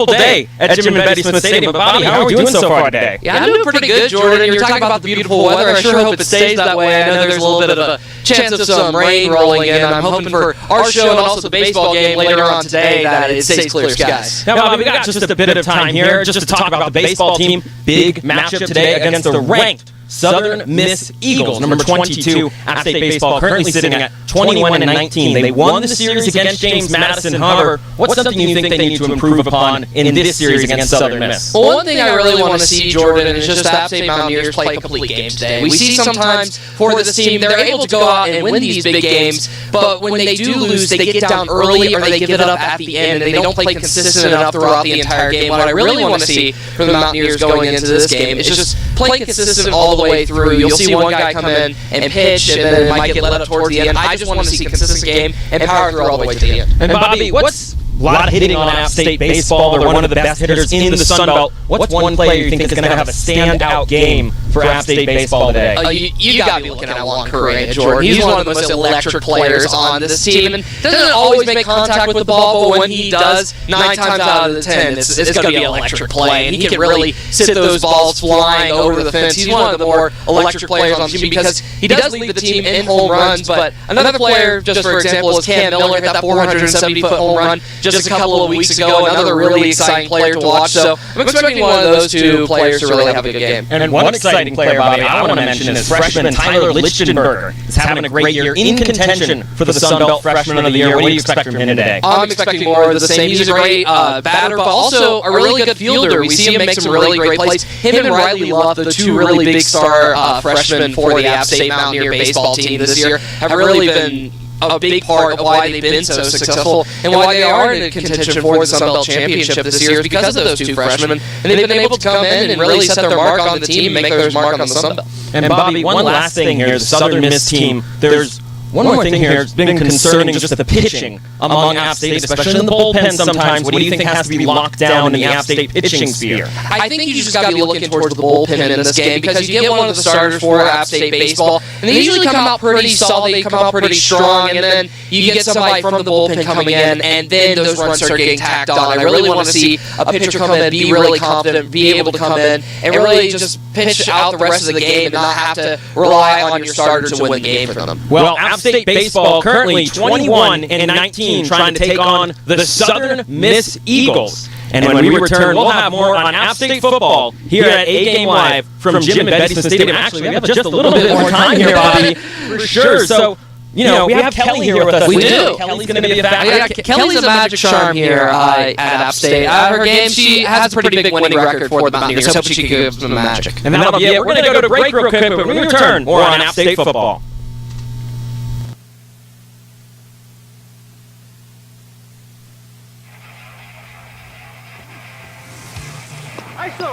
Day at Jim and Betty Smith Stadium. But Bobby, how are we doing so far today? Yeah, I'm doing pretty good, Jordan. You were talking about the beautiful weather. I sure hope it stays that way. I know there's a little bit of a chance of some rain rolling in. I'm hoping for our show and also the baseball game later on today that it stays clear skies. Now, Bobby, we got just a bit of time here just to talk about the baseball team. Big matchup today against the ranked Southern Miss Eagles, number 22, App State baseball, currently sitting at 21-19. They won the series against James Madison. However, what's something you think they need to improve upon in this series against Southern Miss? Well, one thing I really want to see, Jordan, is just App State Mountaineers play a complete game today. We see sometimes for this team, they're able to go out and win these big games, but when they do lose, they get down early or they give it up at the end, and they don't play consistent enough throughout the entire game. What I really want to see from the Mountaineers going into this game is just play consistent all the way through. You'll see one guy come in and pitch, and then it might get let up towards the end. I just want to see a consistent game and power through all the way to the end. And Bobby, what's a lot of hitting on App State baseball? They're one of the best hitters in the Sun Belt. What's one player you think is going to have a standout game for App State baseball today? You got to be looking at Juan Correa, Jordan. He's one of the most electric players on this team, and doesn't always make contact with the ball, but when he does, 9 times out of the 10, it's going to be an electric play, and he can really sit those balls flying over the fence. He's one of the more electric players on the team because he does lead the team in home runs, but another player, just for example, is Cam Miller, hit that 470-foot home run just a couple of weeks ago, another really exciting player to watch. So I'm expecting one of those two players to really have a good game. And one exciting player, Bobby, I want to mention is freshman Tyler Lichtenberger. He's having a great year in contention for the Sun Belt Freshman of the Year. What do you expect from him today? I'm expecting more of the same. He's a great batter, but also a really good fielder. We see him make some really great plays. Him and Riley Luff, the two really big star freshmen for the App State Mountaineer baseball team this year, have really been a big part of why they've been so successful and why they are in contention for the Sun Belt Championship this year is because of those two freshmen. And they've been able to come in and really set their mark on the team and make their mark on the Sun Belt. And Bobby, one last thing here, the Southern Miss team, there's one more thing here. It's been concerning just the pitching among App State, especially in the bullpen sometimes. What do you think has to be locked down in the App State pitching sphere? I think you just got to be looking towards the bullpen in this game because you get one of the starters for App State baseball, and they usually come out pretty solid, they come out pretty strong, and then you get somebody from the bullpen coming in, and then those runs start getting tacked on. I really want to see a pitcher come in, be really confident, be able to come in, and really just pitch out the rest of the game and not have to rely on your starter to win the game for them. Well, App State baseball currently 21-19, trying to take on the Southern Miss Eagles. And when we return, we'll have more on App State football here at A Game Live from Jim and Betty Smith Stadium. Actually, we have just a little bit more time here, Bobby, for sure. So, we have Kelly here with us. We do. Kelly's going to be a factor. Yeah, Kelly's a magic charm here at App State. Her game, she has a pretty big winning record for the Mountaineers. Hope she can give them magic. And that'll be it. We're going to go to break real quick, but when we return, more on App State football.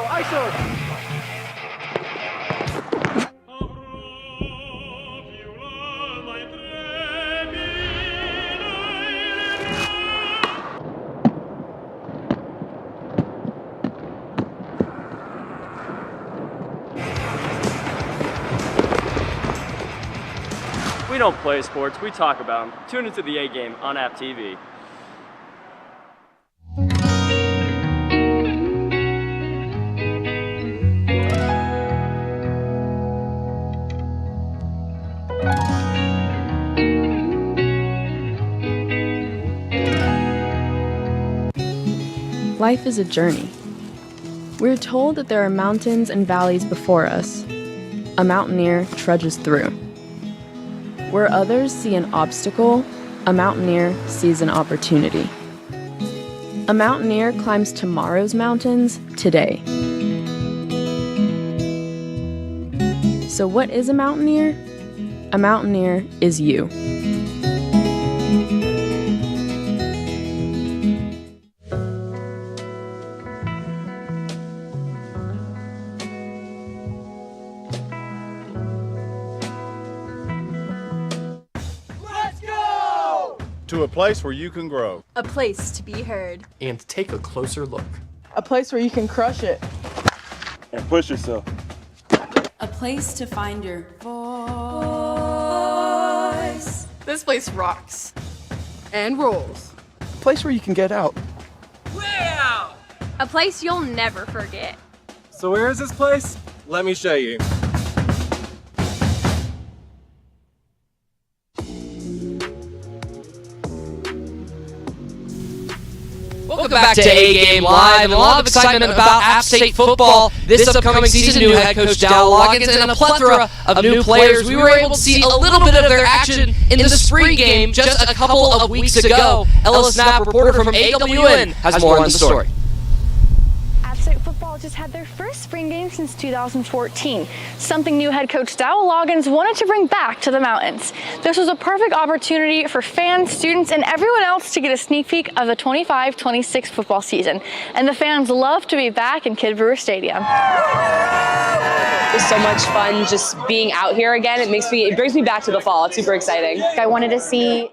ISO! We don't play sports, we talk about them. Tune into the A Game on App TV. Life is a journey. We're told that there are mountains and valleys before us. A mountaineer trudges through. Where others see an obstacle, a mountaineer sees an opportunity. A mountaineer climbs tomorrow's mountains today. So what is a mountaineer? A mountaineer is you. To a place where you can grow. A place to be heard. And take a closer look. A place where you can crush it. And push yourself. A place to find your voice. This place rocks. And rolls. A place where you can get out. Way out! A place you'll never forget. So where is this place? Let me show you. Welcome back to A-Game Live, and a lot of excitement about App State football this upcoming season. New head coach Dow Loggins and a plethora of new players. We were able to see a little bit of their action in the spring game just a couple of weeks ago. Ella Snap, reporter from AWN, has more on the story. App State football just had their first spring game since 2014, something new head coach Dow Loggins wanted to bring back to the mountains. This was a perfect opportunity for fans, students, and everyone else to get a sneak peek of the 25-26 football season. And the fans love to be back in Kid Brewer Stadium. It was so much fun just being out here again. It brings me back to the fall. It's super exciting. I wanted to see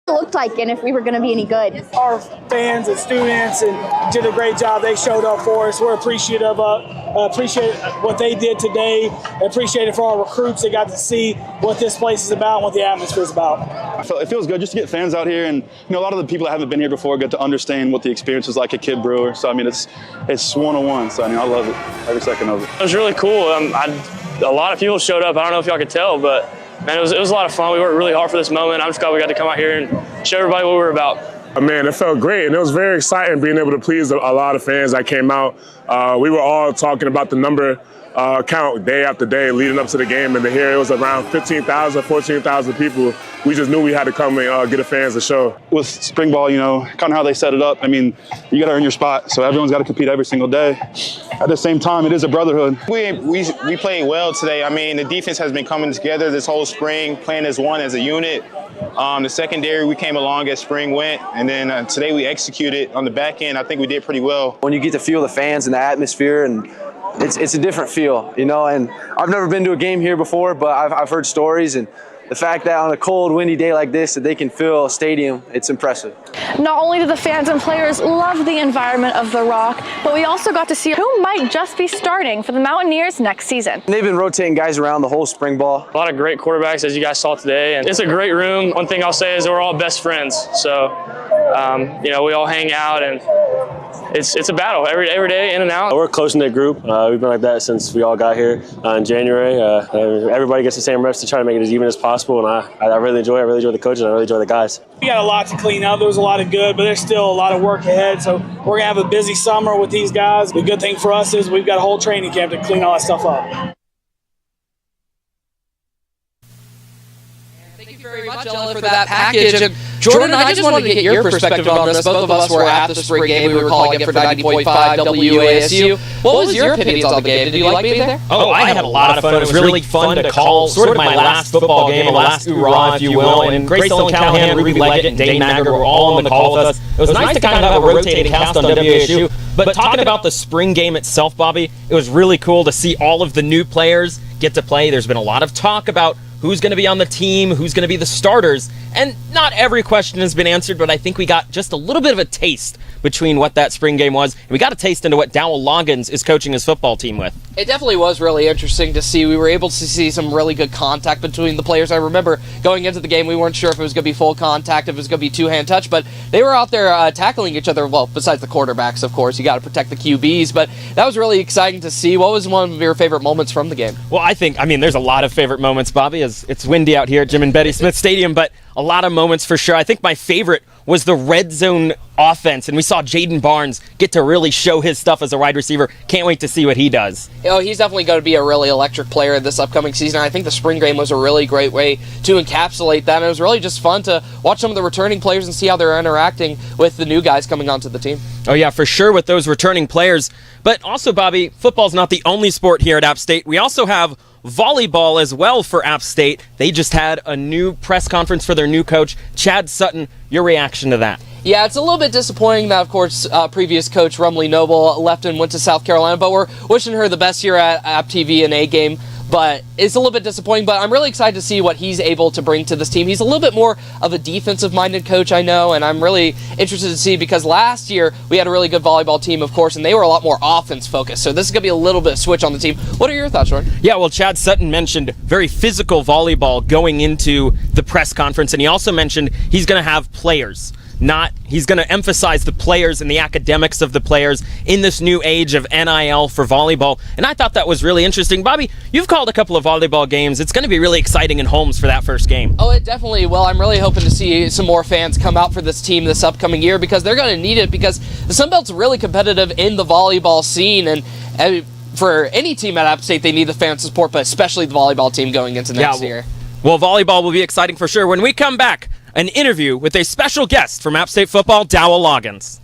looked like and if we were going to be any good. Our fans and students and did a great job. They showed up for us. We're appreciative appreciate what they did today. Appreciate it for our recruits. They got to see what this place is about and what the atmosphere is about. It feels good just to get fans out here, and a lot of the people that haven't been here before get to understand what the experience is like at Kid Brewer. So it's one-on-one. So I love it, every second of it. It was really cool. A lot of people showed up. I don't know if y'all could tell, but man, it was a lot of fun. We worked really hard for this moment. I'm just glad we got to come out here and show everybody what we were about. Man, it felt great, and it was very exciting being able to please a lot of fans that came out. We were all talking about the number count day after day leading up to the game, and to hear it was around 15,000, 14,000 people. We just knew we had to come and get the fans a show. With spring ball, kind of how they set it up, you got to earn your spot, so everyone's got to compete every single day. At the same time, it is a brotherhood. We played well today. The defense has been coming together this whole spring, playing as one, as a unit. The secondary, we came along as spring went, and then today we executed on the back end. I think we did pretty well. When you get to feel the fans and the atmosphere, and it's a different feel, and I've never been to a game here before, but I've heard stories, and the fact that on a cold, windy day like this that they can fill a stadium, it's impressive. Not only do the fans and players love the environment of the Rock, but we also got to see who might just be starting for the Mountaineers next season. They've been rotating guys around the whole spring ball. A lot of great quarterbacks, as you guys saw today, and it's a great room. One thing I'll say is we're all best friends, so we all hang out, and it's a battle every day, in and out. We're a close-knit group. We've been like that since we all got here in January. Everybody gets the same reps to try to make it as even as possible, and I really enjoy it. I really enjoy the coaches, and I really enjoy the guys. We got a lot to clean up. There was a lot of good, but there's still a lot of work ahead, so we're going to have a busy summer with these guys. The good thing for us is we've got a whole training camp to clean all that stuff up. Thank you very much, Ella, for that package. And Jordan, I just wanted to get your perspective on this. Both of us were at the spring game. We were calling it for 90.5 WASU. What was your opinions on the game? Did you like being there? Oh, I had a lot of fun. It was really fun to call sort of my last football game, my last hoorah, if you will. And Grace Ellen Callahan, Ruby Leggett, and Dane Maggard were all on the call with us. It was nice to kind of have a rotating cast on WASU. But talking about the spring game itself, Bobby, it was really cool to see all of the new players get to play. There's been a lot of talk about who's going to be on the team, who's going to be the starters, and not every question has been answered, but I think we got just a little bit of a taste between what that spring game was, and we got a taste into what Dowell Loggins is coaching his football team with. It definitely was really interesting to see. We were able to see some really good contact between the players. I remember going into the game, we weren't sure if it was going to be full contact, if it was going to be two-hand touch, but they were out there tackling each other. Well, besides the quarterbacks, of course. You got to protect the QBs, but that was really exciting to see. What was one of your favorite moments from the game? Well, there's a lot of favorite moments, Bobby, as it's windy out here at Jim and Betty Smith Stadium, but a lot of moments for sure. I think my favorite was the red zone offense, and we saw Jaden Barnes get to really show his stuff as a wide receiver. Can't wait to see what he does. He's definitely going to be a really electric player this upcoming season. I think the spring game was a really great way to encapsulate that. And it was really just fun to watch some of the returning players and see how they're interacting with the new guys coming onto the team. Oh yeah, for sure with those returning players. But also, Bobby, football's not the only sport here at App State. We also have volleyball as well for App State. They just had a new press conference for their new coach, Chad Sutton. Your reaction to that? Yeah, it's a little bit disappointing that, of course, previous coach Rumley Noble left and went to South Carolina, but we're wishing her the best here at App TV and A-Game. But it's a little bit disappointing, but I'm really excited to see what he's able to bring to this team. He's a little bit more of a defensive-minded coach, I know, and I'm really interested to see because last year we had a really good volleyball team, of course, and they were a lot more offense-focused. So this is going to be a little bit of switch on the team. What are your thoughts, Jordan? Yeah, well, Chad Sutton mentioned very physical volleyball going into the press conference, and he also mentioned he's going to have players he's going to emphasize the players and the academics of the players in this new age of NIL for volleyball. And I thought that was really interesting. Bobby, you've called a couple of volleyball games. It's going to be really exciting in Holmes for that first game. Oh, it definitely will. I'm really hoping to see some more fans come out for this team this upcoming year because they're going to need it because the Sun Belt's really competitive in the volleyball scene. And for any team at App State, they need the fan support, but especially the volleyball team going into next year. Well, volleyball will be exciting for sure. When we come back, an interview with a special guest from App State football, Dowell Loggins.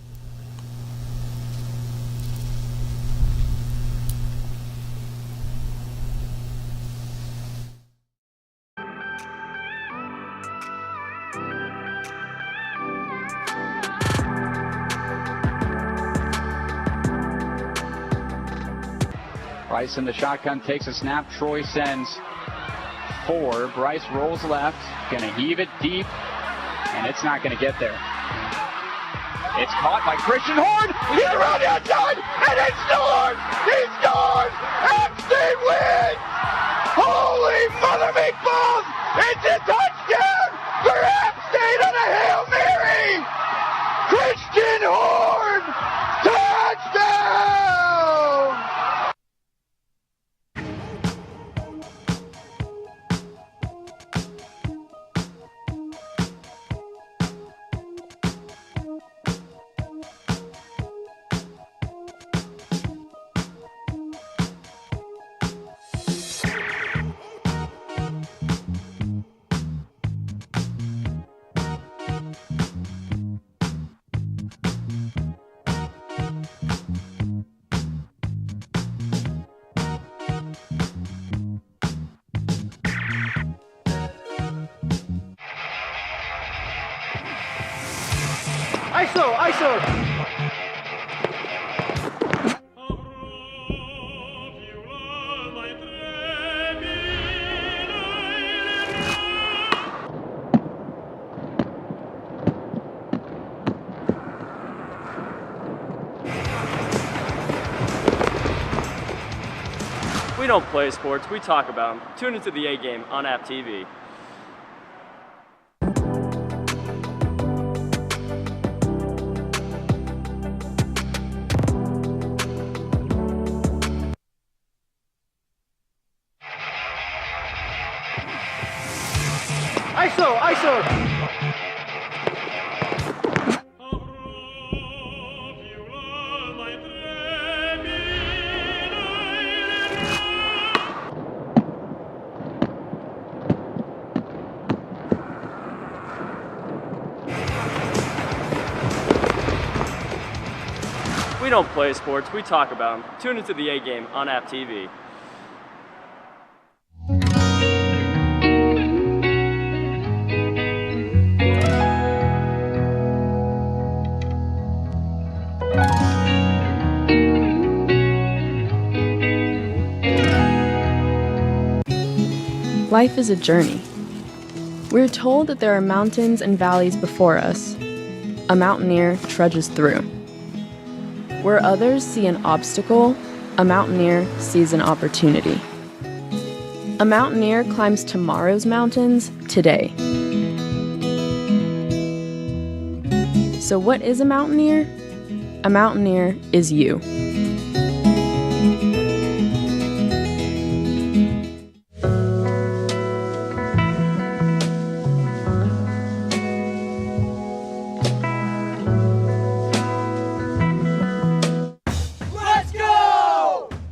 Bryce in the shotgun takes a snap. Troy sends 4. Bryce rolls left, gonna heave it deep, and it's not gonna get there. It's caught by Christian Horn. He's around the outside, and it's scored! He scores! App State wins! Holy mother meatballs! It's a touchdown for App State on a Hail Mary! Christian Horn! Touchdown! ISO! We don't play sports, we talk about them. Tune into the A Game on App TV. ISO! We don't play sports, we talk about them. Tune into the A Game on App TV. Life is a journey. We're told that there are mountains and valleys before us. A mountaineer trudges through. Where others see an obstacle, a mountaineer sees an opportunity. A mountaineer climbs tomorrow's mountains today. So what is a mountaineer? A mountaineer is you.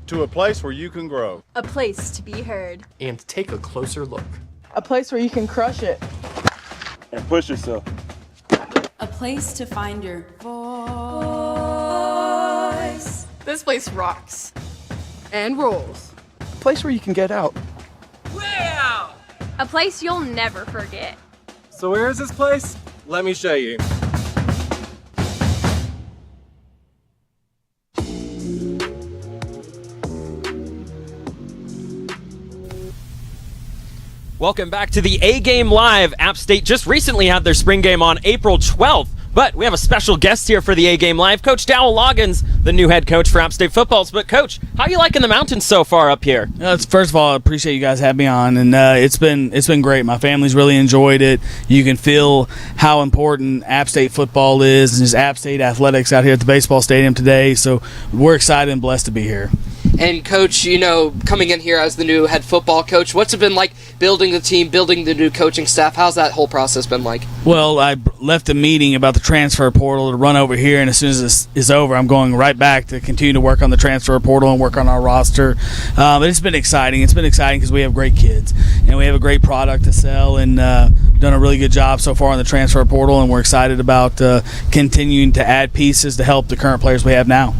To a place where you can grow. A place to be heard. And take a closer look. A place where you can crush it. And push yourself. A place to find your voice. This place rocks. And rolls. A place where you can get out. Wow! A place you'll never forget. So where is this place? Let me show you. Welcome back to the A Game Live. App State just recently had their spring game on April 12th But we have a special guest here for the A-Game Live, Coach Dowell Loggins, the new head coach for App State footballs. But, Coach, how are you liking the mountains so far up here? First of all, I appreciate you guys having me on, and it's been great. My family's really enjoyed it. You can feel how important App State football is and just App State athletics out here at the baseball stadium today. So we're excited and blessed to be here. And, Coach, coming in here as the new head football coach, what's it been like building the team, building the new coaching staff? How's that whole process been like? Well, I left a meeting about the transfer portal to run over here, and as soon as this is over, I'm going right back to continue to work on the transfer portal and work on our roster. But it's been exciting. It's been exciting because we have great kids, and we have a great product to sell, and done a really good job so far on the transfer portal, and we're excited about continuing to add pieces to help the current players we have now.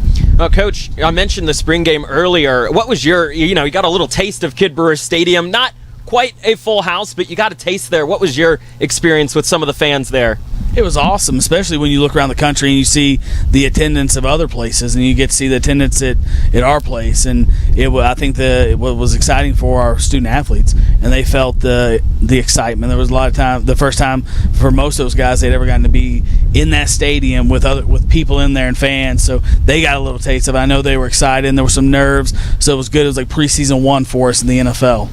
Coach, I mentioned the spring game earlier. What was your, you got a little taste of Kidd Brewer Stadium. Not quite a full house, but you got a taste there. What was your experience with some of the fans there? It was awesome, especially when you look around the country and you see the attendance of other places, and you get to see the attendance at our place. And I think it was exciting for our student athletes, and they felt the excitement. There was a lot of time, the first time for most of those guys they'd ever gotten to be in that stadium with people in there and fans. So they got a little taste of it. I know they were excited, and there were some nerves, so it was good. It was like preseason 1 for us in the NFL.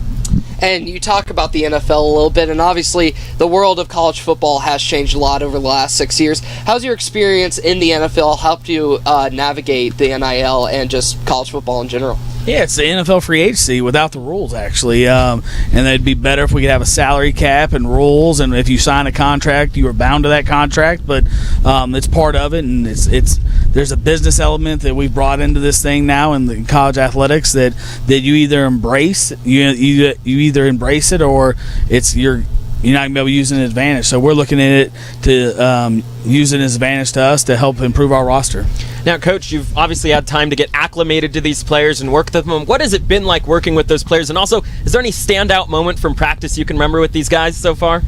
And you talk about the NFL a little bit, and obviously the world of college football has changed a lot over the last 6 years. How's your experience in the NFL helped you navigate the NIL and just college football in general? Yeah, it's the NFL free agency without the rules, actually. And it'd be better if we could have a salary cap and rules, and if you sign a contract, you are bound to that contract. But it's part of it, and there's a business element that we've brought into this thing now in the college athletics that you either embrace, you either embrace it, or you're not going to be able to use it an advantage. So we're looking at it to use it as an advantage to us to help improve our roster. Now, Coach, you've obviously had time to get acclimated to these players and work with them. What has it been like working with those players? And also, is there any standout moment from practice you can remember with these guys so far?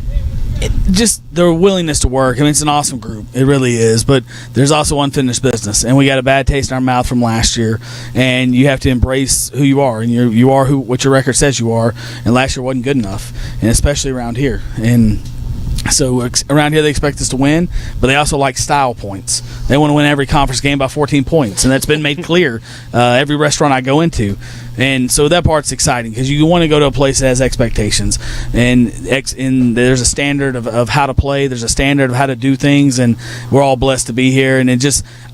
Just their willingness to work. I mean, it's an awesome group. It really is. But there's also unfinished business, and we got a bad taste in our mouth from last year. And you have to embrace who you are, and you are what your record says you are. And last year wasn't good enough, and especially around here. And so around here they expect us to win, but they also like style points. They want to win every conference game by 14 points, and that's been made clear every restaurant I go into. And so that part's exciting because you want to go to a place that has expectations, and there's a standard of how to play. There's a standard of how to do things, and we're all blessed to be here. And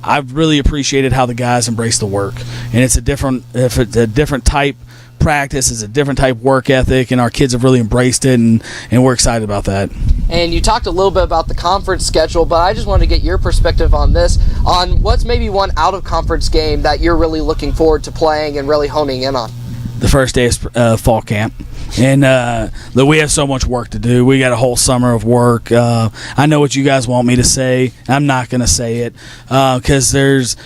I've really appreciated how the guys embrace the work, and it's a different type practice, is a different type work ethic, and our kids have really embraced it, and we're excited about that. And you talked a little bit about the conference schedule, but I just wanted to get your perspective on this, on what's maybe one out-of-conference game that you're really looking forward to playing and really honing in on. The first day is fall camp. And we have so much work to do. We got a whole summer of work. I know what you guys want me to say. I'm not going to say it because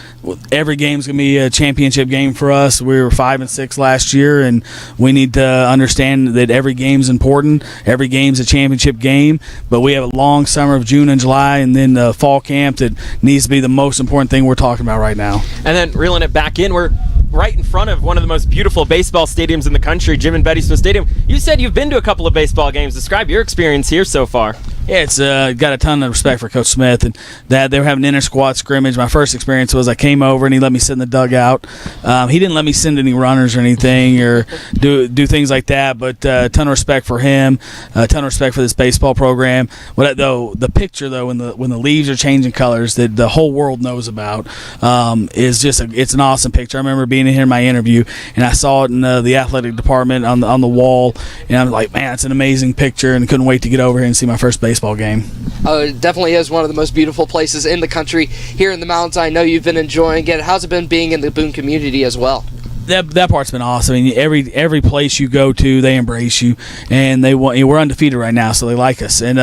every game's going to be a championship game for us. We were 5-6 last year, and we need to understand that every game's important. Every game's a championship game, but we have a long summer of June and July, and then the fall camp that needs to be the most important thing we're talking about right now. And then reeling it back in, we're right in front of one of the most beautiful baseball stadiums in the country, Jim and Betty Smith Stadium. You said you've been to a couple of baseball games. Describe your experience here so far. Yeah, it's got a ton of respect for Coach Smith, and that they were having an inter-squad scrimmage. My first experience was I came over and he let me sit in the dugout. He didn't let me send any runners or anything or do things like that, but a ton of respect for him, a ton of respect for this baseball program. But the picture though, when the leaves are changing colors, that the whole world knows about, is just it's an awesome picture. I remember being in here in my interview, and I saw it in the athletic department on the wall, and I was like, man, it's an amazing picture, and couldn't wait to get over here and see my first baseball game. It definitely is one of the most beautiful places in the country here in the mountains. I know you've been enjoying it. How's it been being in the Boone community as well? That part's been awesome. I mean, every place you go to, they embrace you, and we're undefeated right now, so they like us. And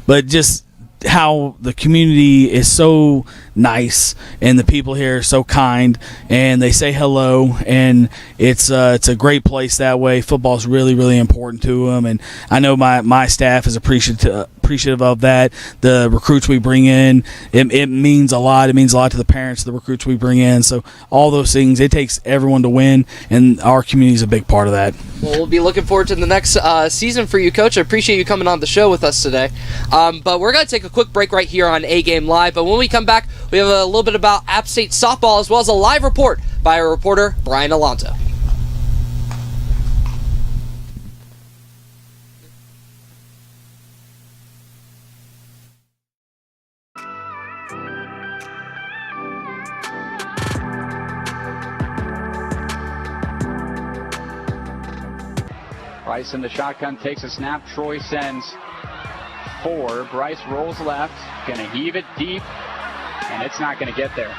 but just how the community is so nice, and the people here are so kind, and they say hello, and it's a great place that way. Football's really, really important to them, and I know my staff is appreciative appreciative of that. The recruits we bring in, it means a lot. It means a lot to the parents of the recruits we bring in. So all those things, it takes everyone to win, and our community is a big part of that. Well, we'll be looking forward to the next season for you, Coach. I appreciate you coming on the show with us today. But we're going to take a quick break right here on A Game Live. But when we come back, we have a little bit about App State softball, as well as a live report by our reporter, Brian Alonso. Bryce in the shotgun, takes a snap. Troy sends 4. Bryce rolls left, gonna heave it deep, and it's not gonna get there.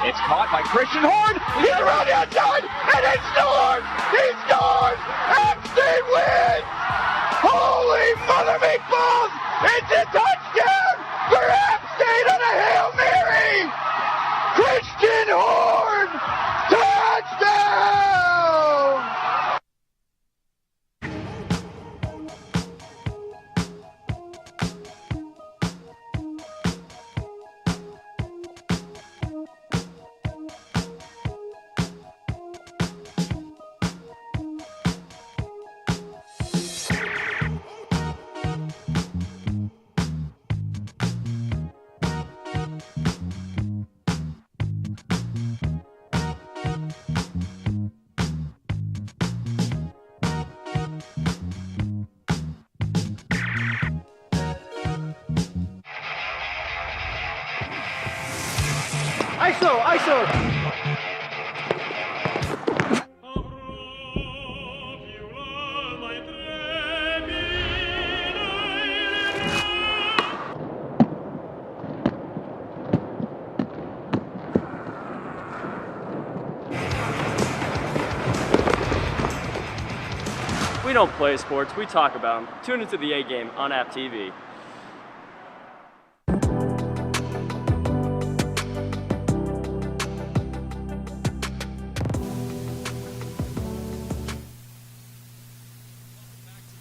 It's caught by Christian Horn. He's around the outside, and it scores! He scores! App State wins! Holy mother meatballs! It's a touchdown for App State on a Hail Mary! Christian Horn! Touchdown! ISO! We don't play sports, we talk about them. Tune into the A Game on App TV.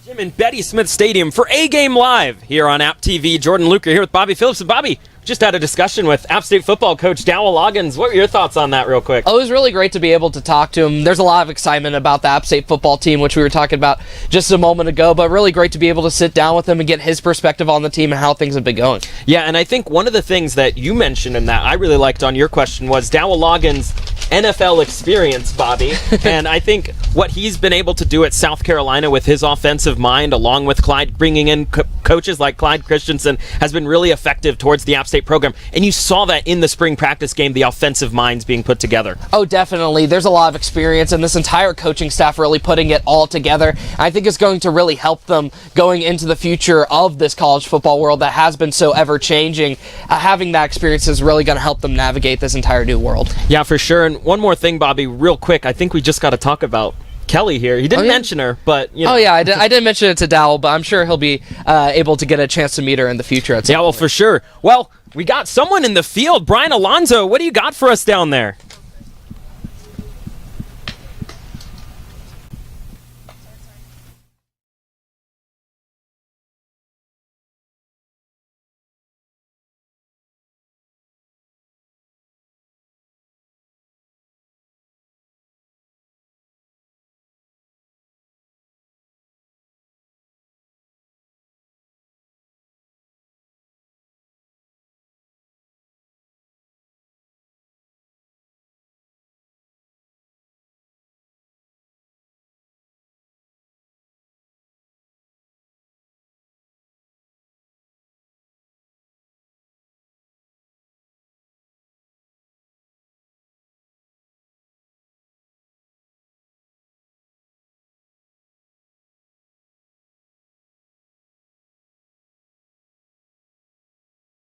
Jim and Betty Smith Stadium for A Game Live here on App TV. Jordan Luker here with Bobby Phillips. And Bobby, just had a discussion with App State football coach Dowell Loggins. What were your thoughts on that real quick? Oh, it was really great to be able to talk to him. There's a lot of excitement about the App State football team, which we were talking about just a moment ago, but really great to be able to sit down with him and get his perspective on the team and how things have been going. Yeah, and I think one of the things that you mentioned in that I really liked on your question was Dowell Loggins' NFL experience, Bobby. And I think what he's been able to do at South Carolina with his offensive mind, along with Clyde bringing in coaches like Clyde Christensen, has been really effective towards the App State program. And you saw that in the spring practice game, the offensive minds being put together. Oh, definitely. There's a lot of experience, and this entire coaching staff really putting it all together. I think it's going to really help them going into the future of this college football world that has been so ever-changing. Having that experience is really going to help them navigate this entire new world. Yeah, for sure. And one more thing, Bobby, real quick. I think we just got to talk about Kelly here. He didn't mention her, but you know. Oh yeah, I didn't mention it to Dowell, but I'm sure he'll be able to get a chance to meet her in the future at some point. Well, for sure. Well, we got someone in the field. Brian Alonso, what do you got for us down there?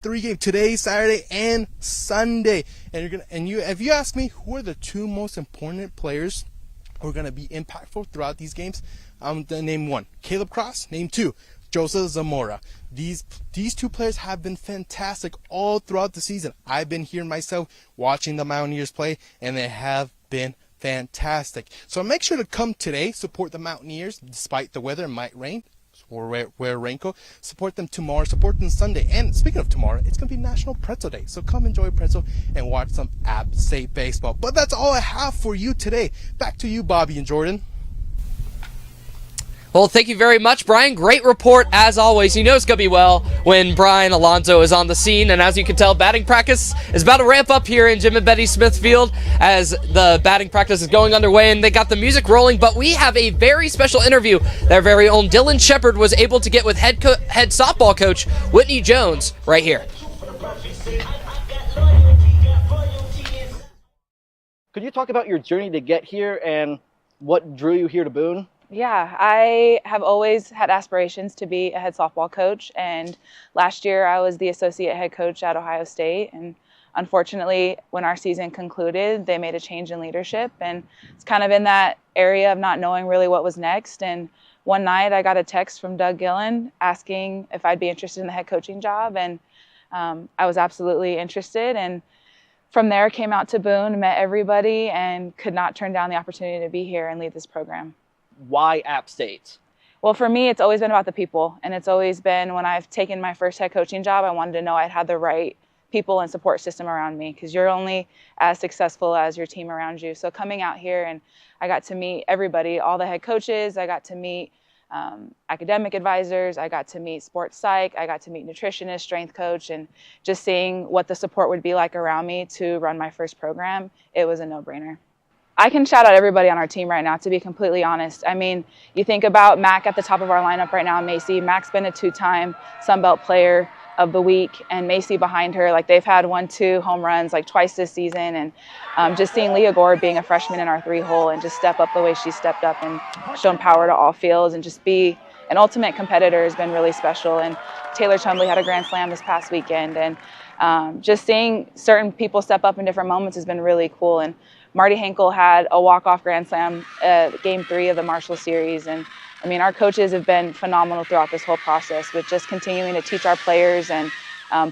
Three-game today, Saturday, and Sunday. And if you ask me who are the two most important players who are going to be impactful throughout these games, I'm going to name one, Caleb Cross. Name two, Joseph Zamora. These two players have been fantastic all throughout the season. I've been here myself watching the Mountaineers play, and they have been fantastic. So make sure to come today, support the Mountaineers despite the weather. It might rain. wear a raincoat. Support them tomorrow. Support them Sunday. And speaking of tomorrow, it's going to be National Pretzel Day. So come enjoy pretzel and watch some App State baseball. But that's all I have for you today. Back to you, Bobby and Jordan. Well, thank you very much, Brian. Great report, as always. You know it's going to be well when Brian Alonso is on the scene. And as you can tell, batting practice is about to ramp up here in Jim and Betty Smith Field as the batting practice is going underway, and they got the music rolling. But we have a very special interview that our very own Dylan Shepard was able to get with head softball coach Whitney Jones right here. Could you talk about your journey to get here and what drew you here to Boone? Yeah, I have always had aspirations to be a head softball coach, and last year I was the associate head coach at Ohio State, and unfortunately when our season concluded they made a change in leadership, and it's kind of in that area of not knowing really what was next. And one night I got a text from Doug Gillen asking if I'd be interested in the head coaching job, and I was absolutely interested, and from there came out to Boone, met everybody, and could not turn down the opportunity to be here and lead this program. Why App State? Well, for me, it's always been about the people. And it's always been, when I've taken my first head coaching job, I wanted to know I'd had the right people and support system around me, because you're only as successful as your team around you. So coming out here, and I got to meet everybody, all the head coaches. I got to meet academic advisors. I got to meet sports psych. I got to meet nutritionist, strength coach, and just seeing what the support would be like around me to run my first program, it was a no-brainer. I can shout out everybody on our team right now, to be completely honest. I mean, you think about Mac at the top of our lineup right now, Macy. Mac's been a 2-time Sun Belt Player of the Week, and Macy behind her, like they've had 1-2 home runs like twice this season. And just seeing Leah Gore being a freshman in our 3-hole and just step up the way she stepped up and shown power to all fields and just be an ultimate competitor has been really special. And Taylor Chumley had a grand slam this past weekend, and just seeing certain people step up in different moments has been really cool. And Marty Henkel had a walk-off grand slam Game 3 of the Marshall Series. And I mean, our coaches have been phenomenal throughout this whole process with just continuing to teach our players and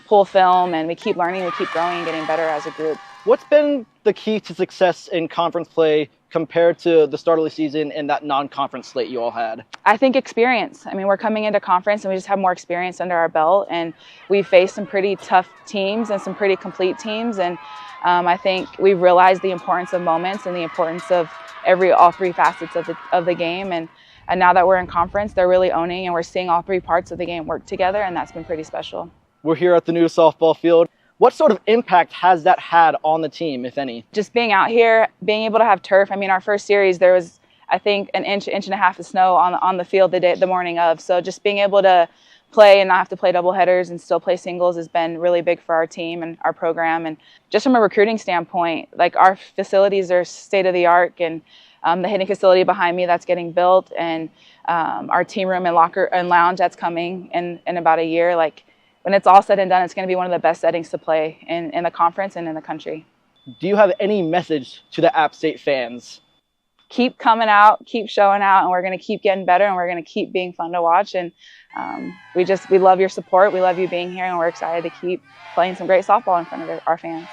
pull film, and we keep learning, we keep growing and getting better as a group. What's been the key to success in conference play compared to the start of the season and that non-conference slate you all had? I think experience. I mean, we're coming into conference and we just have more experience under our belt, and we've faced some pretty tough teams and some pretty complete teams. And I think we've realized the importance of moments and the importance of all three facets of the game. And now that we're in conference, they're really owning, and we're seeing all three parts of the game work together, and that's been pretty special. We're here at the new softball field. What sort of impact has that had on the team, if any? Just being out here, being able to have turf. I mean, our first series, there was, I think, an inch and a half of snow on the field the morning of. So just being able to play and not have to play double headers and still play singles has been really big for our team and our program. And just from a recruiting standpoint, like our facilities are state of the art, and the hitting facility behind me that's getting built, and our team room and locker and lounge that's coming in about a year. Like when it's all said and done, it's going to be one of the best settings to play in the conference and in the country. Do you have any message to the App State fans? Keep coming out, keep showing out, and we're going to keep getting better, and we're going to keep being fun to watch. And we love your support. We love you being here, and we're excited to keep playing some great softball in front of our fans.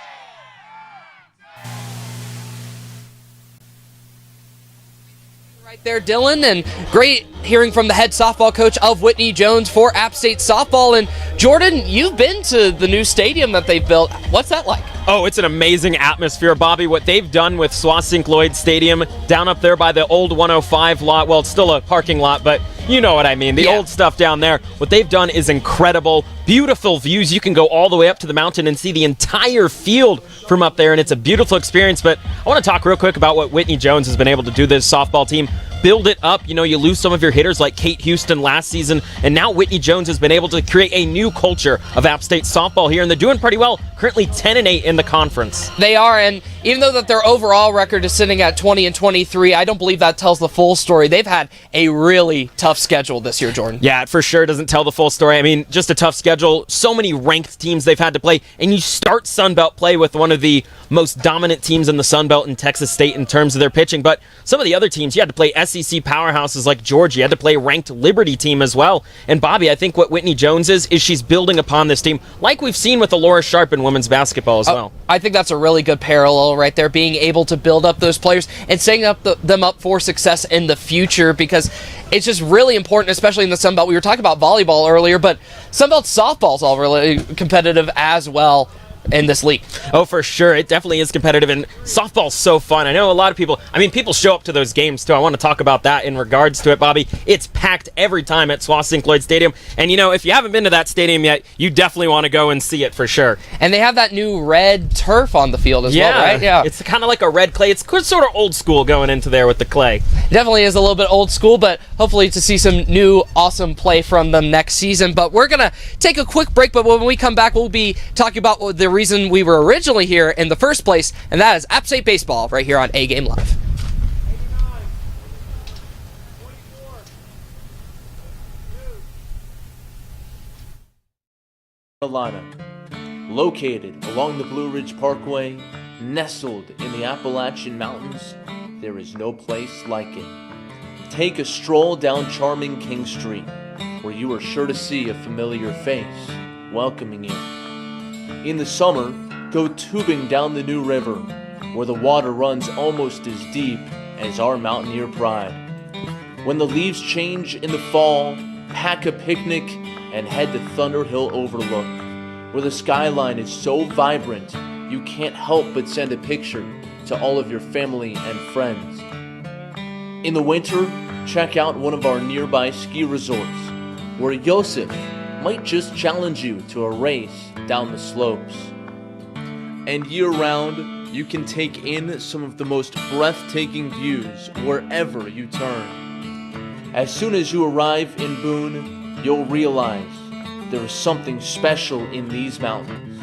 Right there, Dylan, and great hearing from the head softball coach of Whitney Jones for App State softball. And Jordan, you've been to the new stadium that they've built. What's that like? Oh, it's an amazing atmosphere, Bobby. What they've done with Swasink Lloyd Stadium down up there by the old 105 lot, well, it's still a parking lot, but you know what I mean, the old stuff down there. What they've done is incredible. Beautiful views. You can go all the way up to the mountain and see the entire field from up there, and it's a beautiful experience. But I want to talk real quick about what Whitney Jones has been able to do this softball team. Build it up. You know, you lose some of your hitters like Kate Houston last season, and now Whitney Jones has been able to create a new culture of App State softball here, and they're doing pretty well. Currently 10-8 in the conference. They are, and even though that their overall record is sitting at 20-23, I don't believe that tells the full story. They've had a really tough schedule this year, Jordan. Yeah, it for sure doesn't tell the full story. I mean, just a tough schedule. schedule, so many ranked teams they've had to play, and you start Sun Belt play with one of the most dominant teams in the Sun Belt in Texas State in terms of their pitching. But some of the other teams, you had to play SEC powerhouses like Georgia. You had to play a ranked Liberty team as well. And Bobby, I think what Whitney Jones is she's building upon this team, like we've seen with Alora Sharp in women's basketball as well. I think that's a really good parallel right there, being able to build up those players and setting them up for success in the future, because it's just really important, especially in the Sun Belt. We were talking about volleyball earlier, but Sun Belt softball's all really competitive as well in this league. Oh, for sure. It definitely is competitive, and softball's so fun. I know a lot of people, people show up to those games, too. I want to talk about that in regards to it, Bobby. It's packed every time at SWASync Lloyd Stadium, and, if you haven't been to that stadium yet, you definitely want to go and see it for sure. And they have that new red turf on the field as well, right? Yeah. It's kind of like a red clay. It's sort of old school going into there with the clay. It definitely is a little bit old school, but hopefully to see some new, awesome play from them next season. But we're going to take a quick break, but when we come back, we'll be talking about the reason we were originally here in the first place, and that is App State Baseball right here on A Game Live. Carolina, located along the Blue Ridge Parkway, nestled in the Appalachian Mountains, there is no place like it. Take a stroll down charming King Street, where you are sure to see a familiar face welcoming you. In the summer, go tubing down the New River, where the water runs almost as deep as our Mountaineer pride. When the leaves change in the fall, pack a picnic and head to Thunderhill Overlook, where the skyline is so vibrant you can't help but send a picture to all of your family and friends. In the winter, check out one of our nearby ski resorts, where Yosef might just challenge you to a race down the slopes. And year-round, you can take in some of the most breathtaking views wherever you turn. As soon as you arrive in Boone, you'll realize there is something special in these mountains.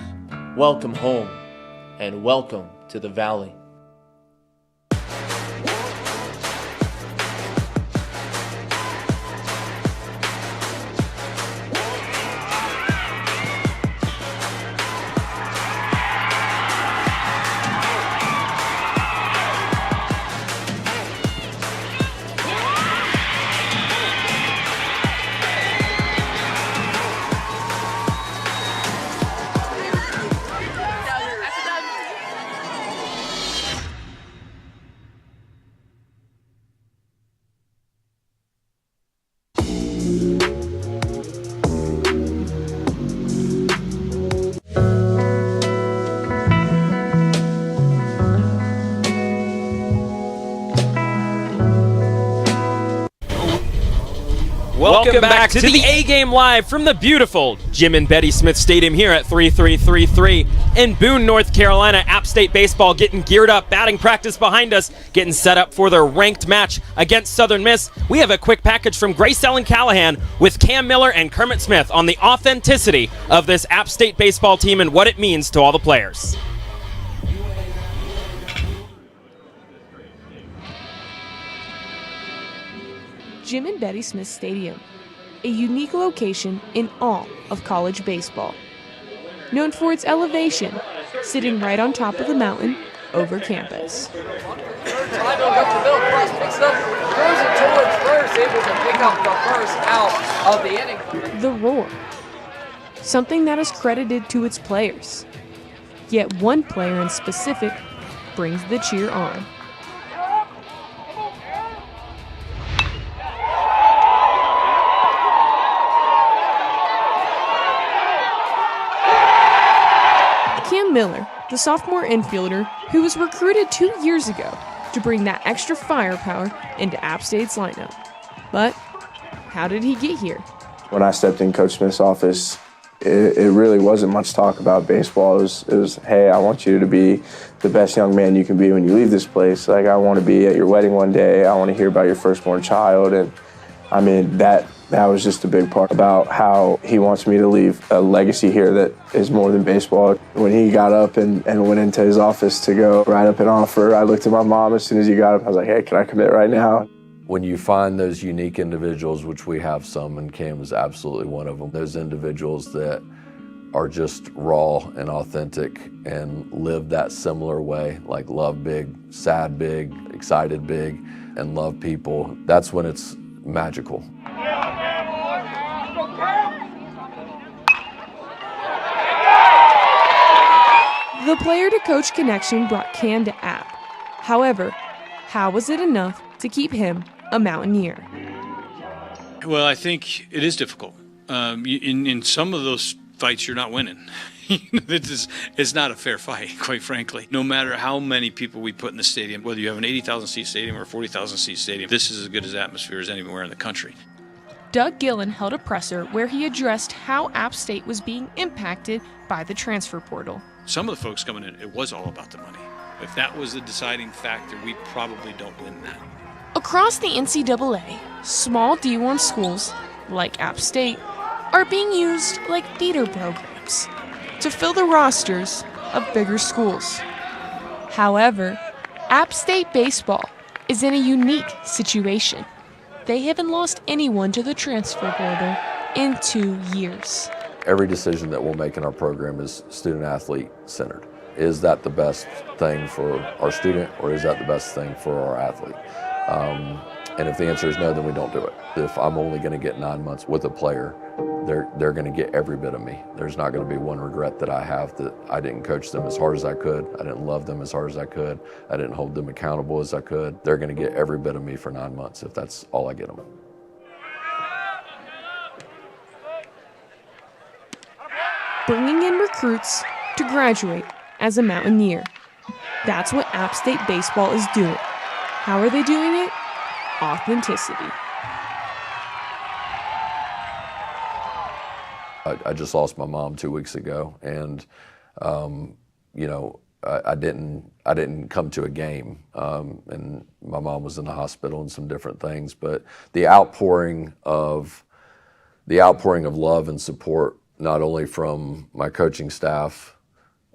Welcome home, and welcome to the Valley. Welcome back to the A Game Live from the beautiful Jim and Betty Smith Stadium here at 3333 in Boone, North Carolina. App State Baseball getting geared up, batting practice behind us, getting set up for their ranked match against Southern Miss. We have a quick package from Grace Ellen Callahan with Cam Miller and Kermit Smith on the authenticity of this App State baseball team and what it means to all the players. Jim and Betty Smith Stadium, a unique location in all of college baseball. Known for its elevation, sitting right on top of the mountain over campus. Picks it up, throws it towards first, able to pick up the first out of the inning. The roar, something that is credited to its players. Yet one player in specific brings the cheer on. Cam Miller, the sophomore infielder who was recruited 2 years ago to bring that extra firepower into App State's lineup. But how did he get here? When I stepped in Coach Smith's office, it really wasn't much talk about baseball. It was, hey, I want you to be the best young man you can be when you leave this place. Like, I want to be at your wedding one day. I want to hear about your firstborn child. And I mean, that was just a big part about how he wants me to leave a legacy here that is more than baseball. When he got up and went into his office to go write up an offer, I looked at my mom as soon as he got up. I was like, hey, can I commit right now? when you find those unique individuals, which we have some, and Cam is absolutely one of them, those individuals that are just raw and authentic and live that similar way, like love big, sad big, excited big, and love people, that's when it's magical. The player-to-coach connection brought Cam to App. However, how was it enough to keep him a Mountaineer? Well, I think it is difficult. In some of those fights, you're not winning. It's not a fair fight, quite frankly. No matter how many people we put in the stadium, whether you have an 80,000 seat stadium or a 40,000 seat stadium, this is as good as atmosphere as anywhere in the country. Doug Gillen held a presser where he addressed how App State was being impacted by the transfer portal. Some of the folks coming in, it was all about the money. If that was the deciding factor, we probably don't win that. Across the NCAA, small D1 schools, like App State, are being used like feeder programs to fill the rosters of bigger schools. However, App State baseball is in a unique situation. They haven't lost anyone to the transfer portal in 2 years. Every decision that we'll make in our program is student-athlete centered. Is that the best thing for our student, or is that the best thing for our athlete? And if the answer is no, then we don't do it. If I'm only going to get 9 months with a player, they're going to get every bit of me. There's not going to be one regret that I have that I didn't coach them as hard as I could. I didn't love them as hard as I could. I didn't hold them accountable as I could. They're going to get every bit of me for 9 months if that's all I get them. Bringing in recruits to graduate as a Mountaineer. That's what App State baseball is doing. How are they doing it? Authenticity. I just lost my mom 2 weeks ago, and you know, I didn't come to a game, and my mom was in the hospital and some different things. But the outpouring of love and support, not only from my coaching staff,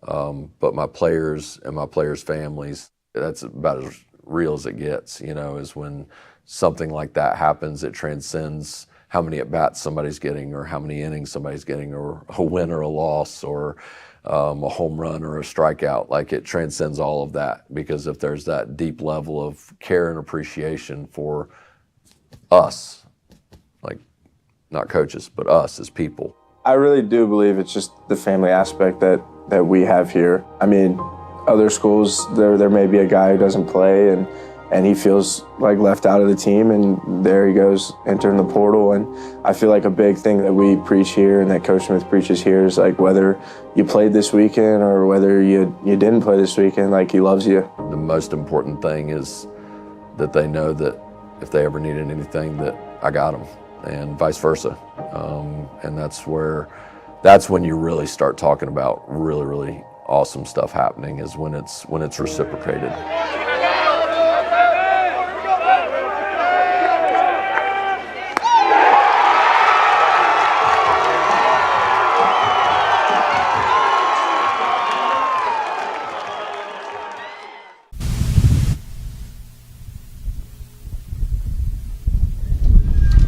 but my players and my players' families, that's about as real as it gets. You know, is when something like that happens, it transcends how many at-bats somebody's getting or how many innings somebody's getting or a win or a loss or a home run or a strikeout. Like, it transcends all of that, because if there's that deep level of care and appreciation for us, like not coaches, but us as people. I really do believe it's just the family aspect that we have here. I mean, other schools, there may be a guy who doesn't play and he feels like left out of the team, and there he goes entering the portal. And I feel like a big thing that we preach here and that Coach Smith preaches here is, like, whether you played this weekend or whether you didn't play this weekend, like, he loves you. The most important thing is that they know that if they ever needed anything, that I got them, and vice versa. And that's when you really start talking about really, really awesome stuff happening, is when it's reciprocated.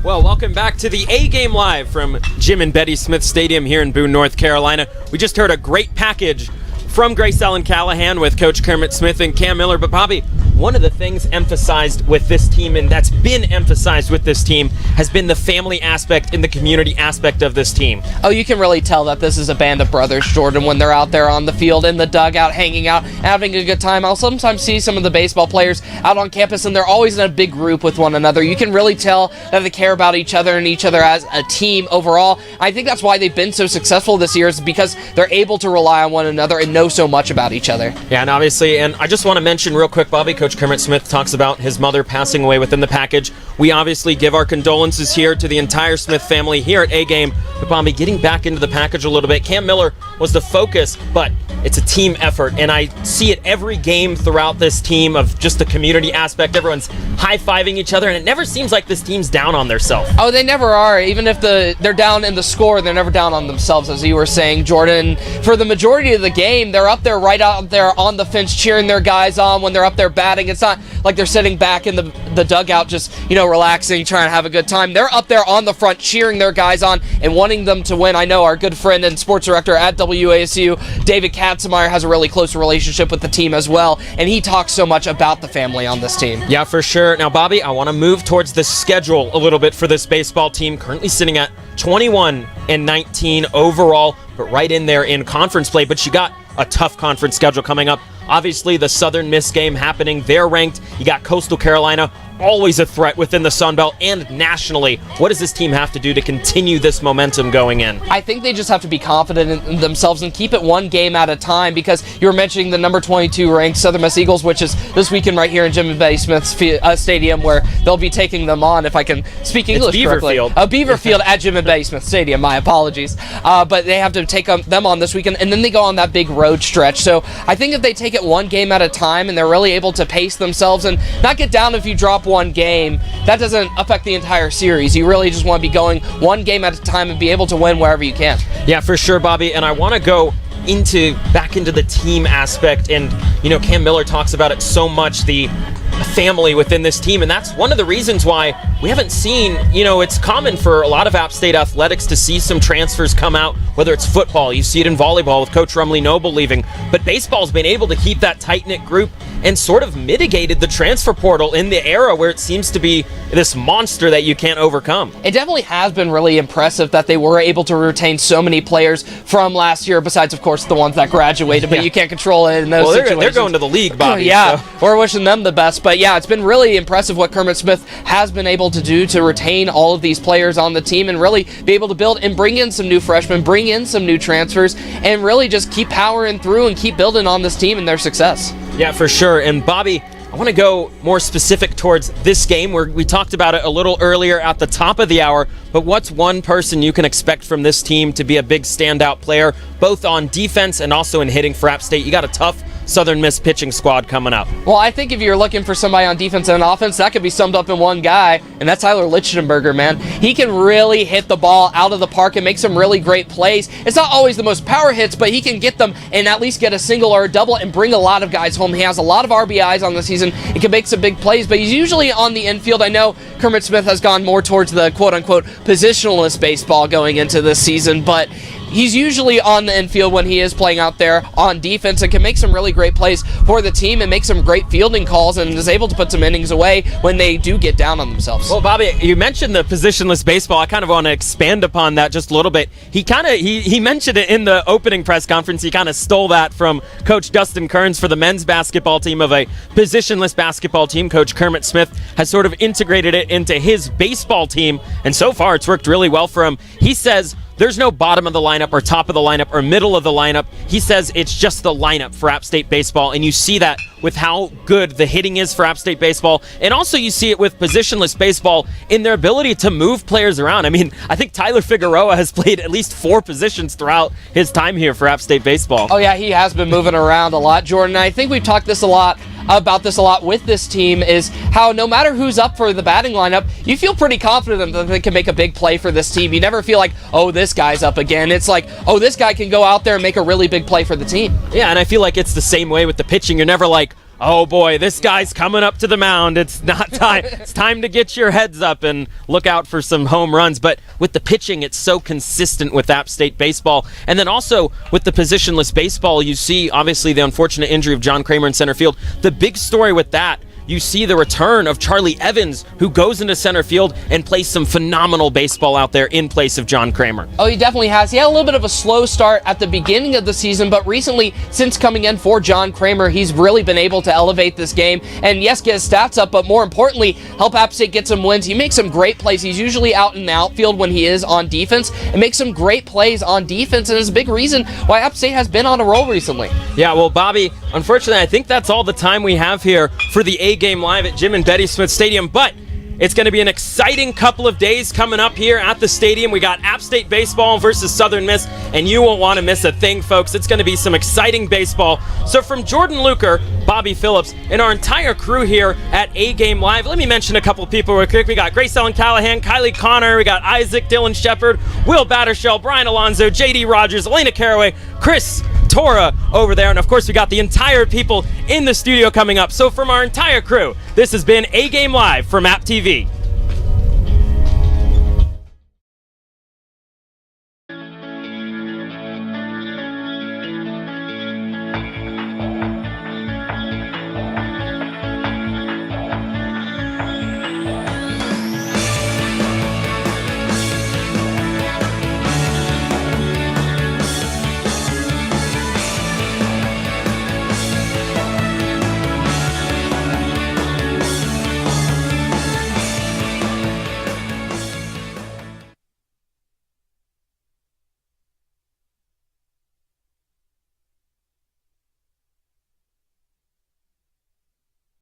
Well, welcome back to the A-Game Live from Jim and Betty Smith Stadium here in Boone, North Carolina. We just heard a great package from Grace Ellen Callahan with Coach Kermit Smith and Cam Miller. But Bobby, one of the things emphasized with this team, and that's been emphasized with this team, has been the family aspect and the community aspect of this team. Oh, you can really tell that this is a band of brothers, Jordan, when they're out there on the field, in the dugout, hanging out, having a good time. I'll sometimes see some of the baseball players out on campus, and they're always in a big group with one another. You can really tell that they care about each other and each other as a team overall. I think that's why they've been so successful this year, is because they're able to rely on one another and know so much about each other. Yeah, and obviously, and I just want to mention real quick, Bobby, Coach Kermit Smith talks about his mother passing away within the package. We obviously give our condolences here to the entire Smith family here at A-Game. But Bobby, getting back into the package a little bit, Cam Miller was the focus, but it's a team effort, and I see it every game throughout this team of just the community aspect. Everyone's high-fiving each other, and it never seems like this team's down on themselves. Oh, they never are. Even if they're down in the score, they're never down on themselves, as you were saying, Jordan. For the majority of the game, they're up there, right out there on the fence, cheering their guys on when they're up there batting. It's not like they're sitting back in the dugout just, relaxing, trying to have a good time. They're up there on the front, cheering their guys on and wanting them to win. I know our good friend and sports director at WASU, David Katzenmeyer, has a really close relationship with the team as well, and he talks so much about the family on this team. Yeah, for sure. Now, Bobby, I want to move towards the schedule a little bit for this baseball team, currently sitting at 21-19 overall, but right in there in conference play. But you got a tough conference schedule coming up. Obviously, the Southern Miss game happening. They're ranked. You got Coastal Carolina, always a threat within the Sun Belt and nationally. What does this team have to do to continue this momentum going in? I think they just have to be confident in themselves and keep it one game at a time, because you were mentioning the number 22 ranked Southern Miss Eagles, which is this weekend right here in Jim and Betty Smith's Stadium, where they'll be taking them on, if I can speak English correctly. Beaverfield at Jim and Betty Smith Stadium, my apologies. But they have to take them on this weekend, and then they go on that big road stretch. So I think if they take it one game at a time and they're really able to pace themselves and not get down if you drop one game, that doesn't affect the entire series. You really just want to be going one game at a time and be able to win wherever you can. Yeah, for sure, Bobby. And I want to go back into the team aspect. And, Cam Miller talks about it so much, the family within this team. And that's one of the reasons why we haven't seen, it's common for a lot of App State athletics to see some transfers come out, whether it's football. You see it in volleyball with Coach Rumley Noble leaving. But baseball's been able to keep that tight-knit group and sort of mitigated the transfer portal in the era where it seems to be this monster that you can't overcome. It definitely has been really impressive that they were able to retain so many players from last year, besides, of course, the ones that graduated, but you can't control it in those situations. They're going to the league, Bobby. Yeah, so we're wishing them the best. But yeah, it's been really impressive what Kermit Smith has been able to do to retain all of these players on the team and really be able to build and bring in some new freshmen, bring in some new transfers, and really just keep powering through and keep building on this team and their success. Yeah, for sure. And Bobby, I want to go more specific towards this game where we talked about it a little earlier at the top of the hour, but what's one person you can expect from this team to be a big standout player, both on defense and also in hitting for App State? You got a tough Southern Miss pitching squad coming up. Well, I think if you're looking for somebody on defense and offense, that could be summed up in one guy, and that's Tyler Lichtenberger, man. He can really hit the ball out of the park and make some really great plays. It's not always the most power hits, but he can get them and at least get a single or a double and bring a lot of guys home. He has a lot of RBIs on the season. He can make some big plays, but he's usually on the infield. I know Kermit Smith has gone more towards the quote-unquote positionless baseball going into this season, but he's usually on the infield when he is playing out there on defense and can make some really great plays for the team and make some great fielding calls and is able to put some innings away when they do get down on themselves. Well, Bobby, you mentioned the positionless baseball. I kind of want to expand upon that just a little bit. He mentioned it in the opening press conference. He kind of stole that from Coach Dustin Kearns for the men's basketball team of a positionless basketball team. Coach Kermit Smith has sort of integrated it into his baseball team, and so far it's worked really well for him. He says there's no bottom of the lineup or top of the lineup or middle of the lineup. He says it's just the lineup for App State baseball, and you see that with how good the hitting is for App State baseball, and also you see it with positionless baseball in their ability to move players around. I mean, I think Tyler Figueroa has played at least 4 positions throughout his time here for App State baseball. Oh yeah, he has been moving around a lot, Jordan. I think we've talked about this a lot with this team, is how no matter who's up for the batting lineup, you feel pretty confident that they can make a big play for this team. You never feel like, oh, this guy's up again. It's like, oh, this guy can go out there and make a really big play for the team. Yeah, and I feel like it's the same way with the pitching. You're never like, oh boy, this guy's coming up to the mound. It's not time. It's time to get your heads up and look out for some home runs. But with the pitching, it's so consistent with App State baseball. And then also with the positionless baseball, you see obviously the unfortunate injury of John Kramer in center field. The big story with that, you see the return of Charlie Evans, who goes into center field and plays some phenomenal baseball out there in place of John Kramer. Oh, he definitely has. He had a little bit of a slow start at the beginning of the season, but recently, since coming in for John Kramer, he's really been able to elevate this game and, yes, get his stats up, but more importantly, help App State get some wins. He makes some great plays. He's usually out in the outfield when he is on defense and makes some great plays on defense, and is a big reason why App State has been on a roll recently. Yeah, well, Bobby, unfortunately, I think that's all the time we have here for the A-Game Live at Jim and Betty Smith Stadium, but It's going to be an exciting couple of days coming up here at the stadium. We got App State baseball versus Southern Miss, and you won't want to miss a thing, folks. It's going to be some exciting baseball. So from Jordan Luker, Bobby Phillips, and our entire crew here at A Game Live, let me mention a couple people real quick. We got Grace Ellen Callahan, Kylie Connor, we got Isaac, Dylan Shepard, Will Battershell, Brian Alonzo, JD Rogers, Elena Caraway, Chris Tora over there, and of course we got the entire people in the studio coming up. So from our entire crew, this has been A Game Live from App TV.